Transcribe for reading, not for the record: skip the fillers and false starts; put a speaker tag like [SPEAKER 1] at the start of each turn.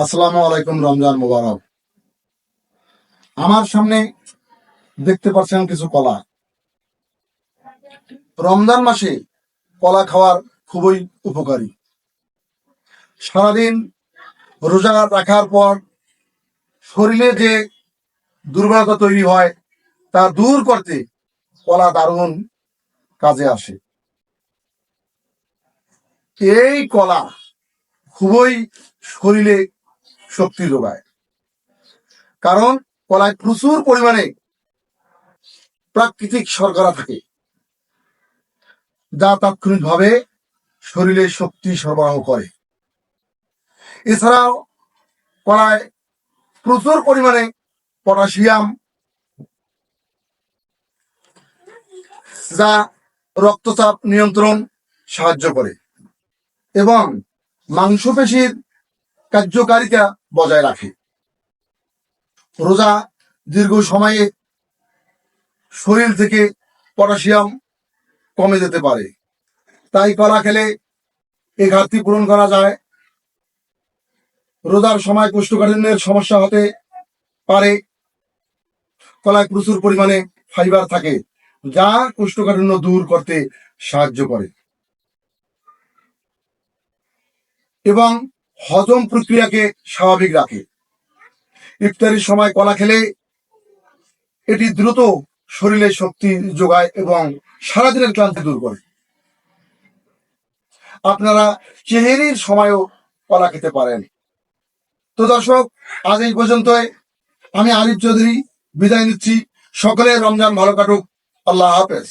[SPEAKER 1] আসসালামু আলাইকুম। রমজান মোবারক। আমার সামনে দেখতে পাচ্ছেন কিছু কলা। রমজান মাসে কলা খাওয়ার খুবই উপকারী। সারাদিন রোজা রাখার পর শরীরে যে দুর্বলতা তৈরি হয় তা দূর করতে কলা দারুণ কাজে আসে। এই কলা খুবই শরীরে শক্তি যোগায়, কারণ কলায় প্রচুর পরিমাণে প্রাকৃতিক শর্করা থাকে, যা তাৎক্ষণিকভাবে শরীরে শক্তি সরবরাহ করে। এছাড়াও কলায় প্রচুর পরিমাণে পটাশিয়াম, যা রক্তচাপ নিয়ন্ত্রণ সাহায্য করে এবং মাংসপেশির কার্যকারিতা বজায় রাখে। রোজা দীর্ঘ সময়ে শরীর থেকে পটাশিয়াম কমে যেতে পারে, তাই কলা খেলে এই ঘাটতি পূরণ করা যায়। রোজার সময় কোষ্ঠকাঠিন্যের সমস্যা হতে পারে। কলায় প্রচুর পরিমাণে ফাইবার থাকে, যা কোষ্ঠকাঠিন্য দূর করতে সাহায্য করে এবং হজম প্রক্রিয়াকে স্বাভাবিক রাখে। ইফতারির সময় কলা খেলে এটি দ্রুত শরীরে শক্তি যোগায় এবং সারাদিনের ক্লান্তি দূর করে। আপনারা সেহরির সময়ও কলা খেতে পারেন। তো দর্শক, আজ এই পর্যন্তই। আমি আরিফ চৌধুরী বিদায় নিচ্ছি। সকলে রমজান ভালো কাটুক। আল্লাহ হাফেজ।